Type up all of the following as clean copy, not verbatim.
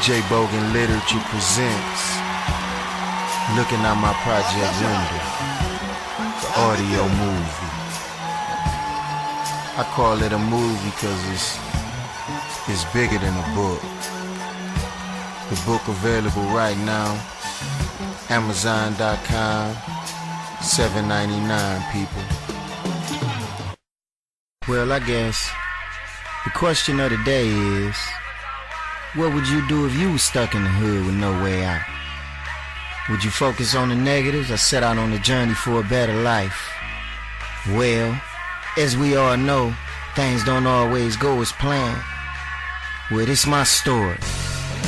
Bogan Literature presents Looking Out My Project Window, the audio movie. I call it a movie because it's bigger than a book. The book available right now, Amazon.com, $7.99, people. Well, I guess the question of the day is, what would you do if you was stuck in the hood with no way out? Would you focus on the negatives or set out on the journey for a better life? Well, as we all know, things don't always go as planned. Well, this my story,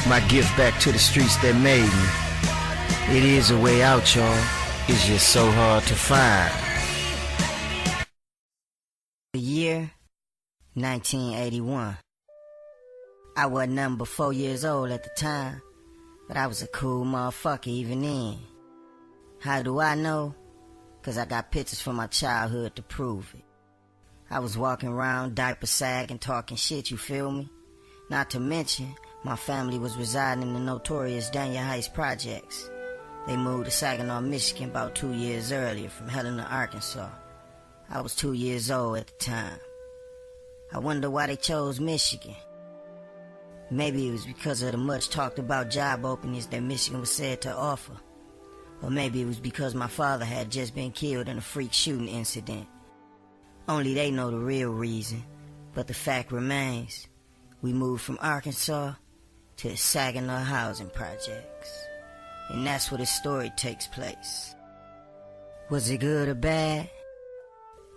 my gift back to the streets that made me. It is a way out, y'all. It's just so hard to find. The year 1981. I wasn't nothing but 4 years old at the time, but I was a cool motherfucker even then. How do I know? 'Cause I got pictures from my childhood to prove it. I was walking around diaper sagging, talking shit, you feel me? Not to mention, my family was residing in the notorious Daniel Heights projects. They moved to Saginaw, Michigan about 2 years earlier from Helena, Arkansas. I was 2 years old at the time. I wonder why they chose Michigan. Maybe it was because of the much talked about job openings that Michigan was said to offer. Or maybe it was because my father had just been killed in a freak shooting incident. Only they know the real reason, but the fact remains, we moved from Arkansas to the Saginaw housing projects. And that's where the story takes place. Was it good or bad?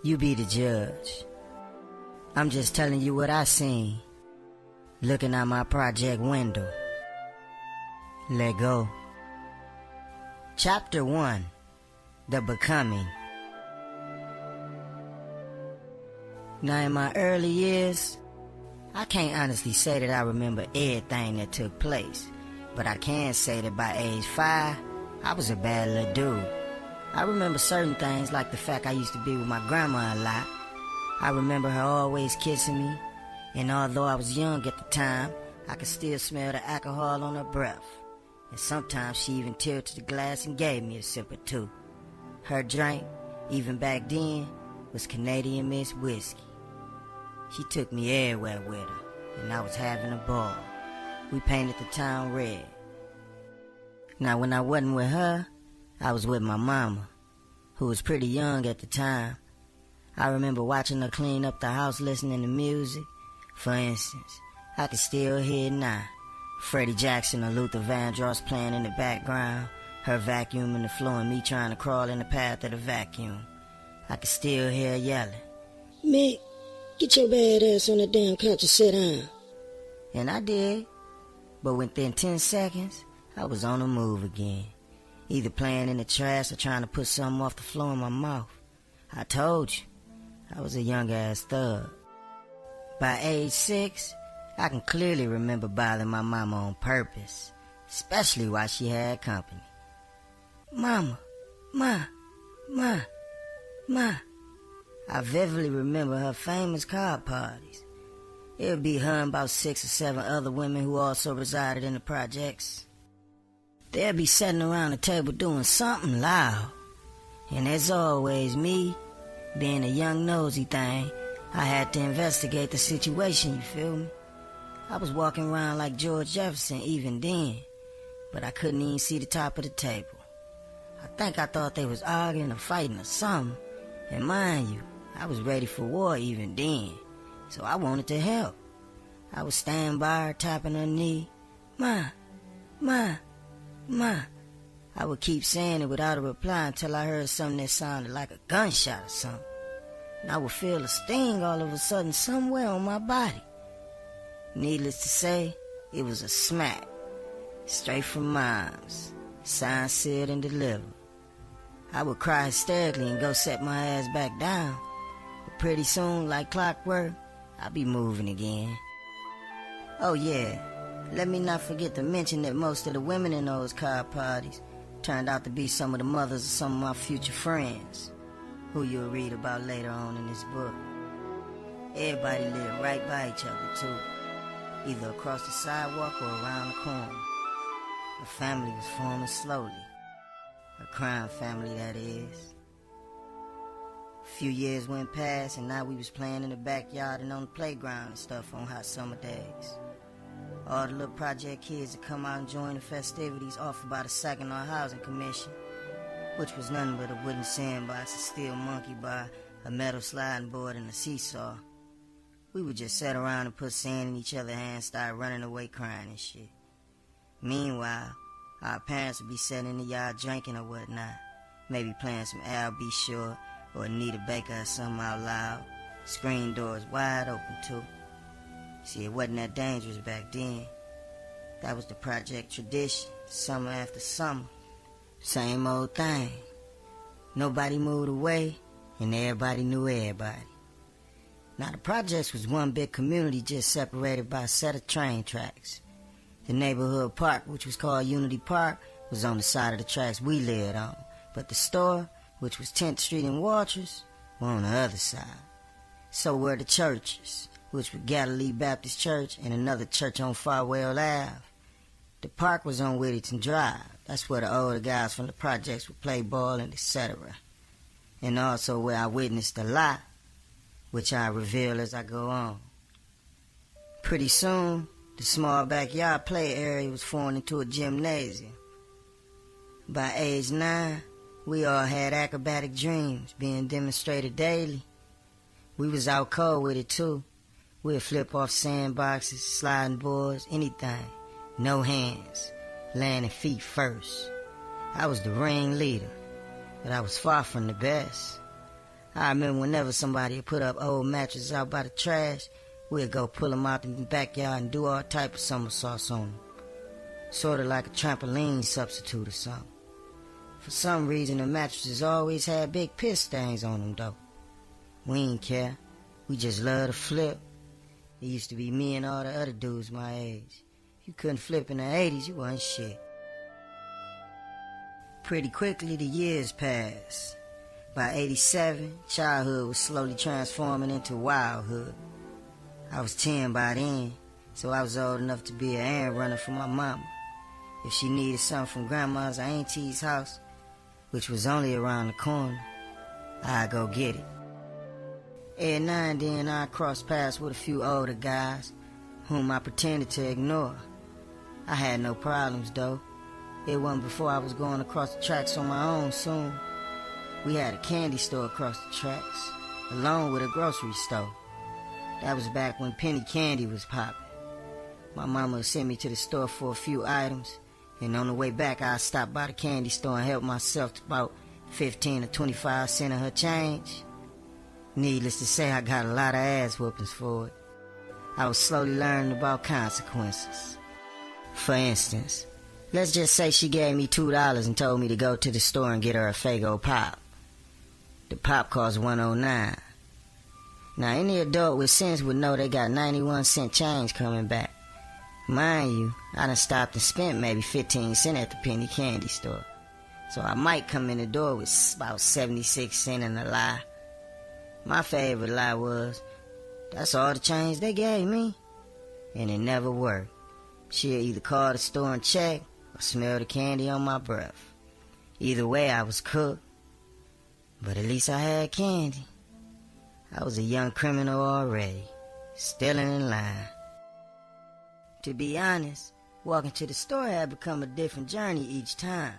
You be the judge. I'm just telling you what I seen, looking out my project window. Let go. Chapter 1, The Becoming. Now in my early years, I can't honestly say that I remember everything that took place, but I can say that by age 5, I was a bad little dude. I remember certain things like the fact I used to be with my grandma a lot. I remember her always kissing me, and although I was young at the time, I could still smell the alcohol on her breath. And sometimes she even tilted the glass and gave me a sip or two. Her drink, even back then, was Canadian Mist whiskey. She took me everywhere with her, and I was having a ball. We painted the town red. Now when I wasn't with her, I was with my mama, who was pretty young at the time. I remember watching her clean up the house listening to music. For instance, I can still hear it now. Freddie Jackson or Luther Vandross playing in the background, her vacuuming the floor and me trying to crawl in the path of the vacuum. I can still hear her yelling, "Mick, get your bad ass on the damn couch and sit down." And I did, but within 10 seconds, I was on the move again, either playing in the trash or trying to put something off the floor in my mouth. I told you, I was a young-ass thug. By age 6, I can clearly remember bothering my mama on purpose, especially while she had company. "Mama, Ma. I vividly remember her famous card parties. It would be her and about 6 or 7 other women who also resided in the projects. They'd be sitting around the table doing something loud. And as always, me, being a young nosy thing, I had to investigate the situation, you feel me? I was walking around like George Jefferson even then, but I couldn't even see the top of the table. I think I thought they was arguing or fighting or something, and mind you, I was ready for war even then, so I wanted to help. I was standing by her, tapping her knee, Ma. I would keep saying it without a reply until I heard something that sounded like a gunshot or something. And I would feel a sting all of a sudden somewhere on my body. Needless to say, it was a smack, straight from Mom's, signed, sealed, and delivered. I would cry hysterically and go set my ass back down, but pretty soon, like clockwork, I'd be moving again. Oh yeah, let me not forget to mention that most of the women in those card parties turned out to be some of the mothers of some of my future friends, who you'll read about later on in this book. Everybody lived right by each other, too. either across the sidewalk or around the corner. A family was forming slowly. A crime family, that is. A few years went past, and now we was playing in the backyard and on the playground and stuff on hot summer days. All the little project kids that come out and join the festivities offered by the Saginaw Housing Commission, which was nothing but a wooden sandbox, a steel monkey bar, a metal sliding board, and a seesaw. We would just sit around and put sand in each other's hands, start running away crying and shit. Meanwhile, our parents would be sitting in the yard drinking or whatnot, maybe playing some Al B. Short or Anita Baker or something out loud. Screen doors wide open too. See, it wasn't that dangerous back then. That was the project tradition, summer after summer. Same old thing. Nobody moved away, and everybody knew everybody. Now, the projects was one big community just separated by a set of train tracks. The neighborhood park, which was called Unity Park, was on the side of the tracks we lived on. But the store, which was 10th Street and Walters, were on the other side. So were the churches, which were Galilee Baptist Church and another church on Farwell Ave. The park was on Whittington Drive. That's where the older guys from the projects would play ball and etc. And also where I witnessed a lot, which I reveal as I go on. Pretty soon, the small backyard play area was formed into a gymnasium. By age 9, we all had acrobatic dreams being demonstrated daily. We was out cold with it too. We'd flip off sandboxes, sliding boards, anything. No hands, landing feet first. I was the ringleader, but I was far from the best. I remember whenever somebody would put up old mattresses out by the trash, we'd go pull them out in the backyard and do all type of somersaults on them. Sort of like a trampoline substitute or something. For some reason, the mattresses always had big piss stains on them, though. We ain't care. We just loved to flip. It used to be me and all the other dudes my age. If you couldn't flip in the 80s, you wasn't shit. Pretty quickly, the years passed. By 87, childhood was slowly transforming into wildhood. I was 10 by then, so I was old enough to be an errand runner for my mama. If she needed something from grandma's or auntie's house, which was only around the corner, I'd go get it. Every now and then I'd cross paths with a few older guys, whom I pretended to ignore. I had no problems though. It wasn't before I was going across the tracks on my own soon. We had a candy store across the tracks, along with a grocery store. That was back when penny candy was popping. My mama would send me to the store for a few items, and on the way back I'd stop by the candy store and help myself to about 15 or 25 cents of her change. Needless to say, I got a lot of ass whoopings for it. I was slowly learning about consequences. For instance, let's just say she gave me $2 and told me to go to the store and get her a Faygo pop. The pop cost $1.09. Now, any adult with sense would know they got 91-cent change coming back. Mind you, I done stopped and spent maybe 15 cents at the penny candy store. So I might come in the door with about 76 cents and a lie. My favorite lie was, that's all the change they gave me. And it never worked. She'd either call the store and check or smell the candy on my breath. Either way, I was cooked. But at least I had candy. I was a young criminal already, stealing in line. To be honest, walking to the store had become a different journey each time.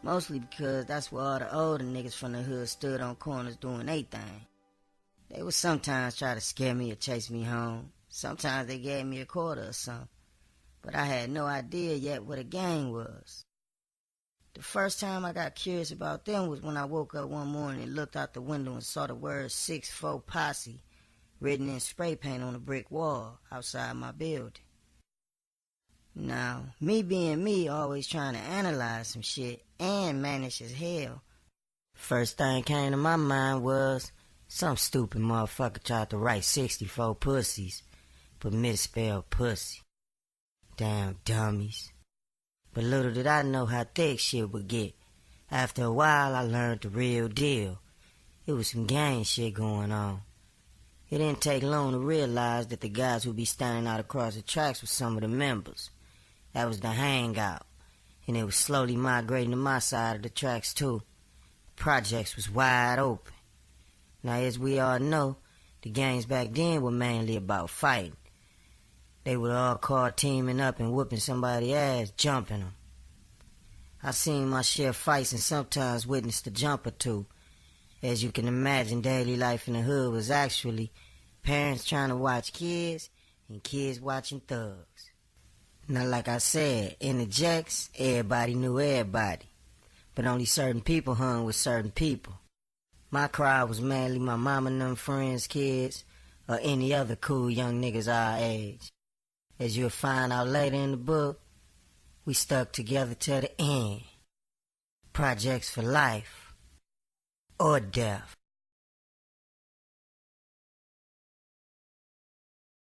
Mostly because that's where all the older niggas from the hood stood on corners doing their thing. They would sometimes try to scare me or chase me home. Sometimes they gave me a quarter or something. But I had no idea yet what a gang was. The first time I got curious about them was when I woke up one morning and looked out the window and saw the word 6'4" Posse written in spray paint on a brick wall outside my building. Now, me being me, always trying to analyze some shit and manage as hell, first thing came to my mind was some stupid motherfucker tried to write 64 pussies, but misspelled pussy. Damn dummies. But little did I know how thick shit would get. After a while, I learned the real deal. It was some gang shit going on. It didn't take long to realize that the guys who'd be standing out across the tracks were some of the members. That was the hangout, and it was slowly migrating to my side of the tracks too. The projects was wide open. Now, as we all know, the gangs back then were mainly about fighting. They would all call teaming up and whooping somebody's ass, jumping them. I seen my share of fights and sometimes witnessed a jump or two. As you can imagine, daily life in the hood was actually parents trying to watch kids and kids watching thugs. Now, like I said, in the Jacks, everybody knew everybody, but only certain people hung with certain people. My crowd was mainly my mama and them friends' kids, or any other cool young niggas our age. As you'll find out later in the book, we stuck together till the end. Projects for life or death.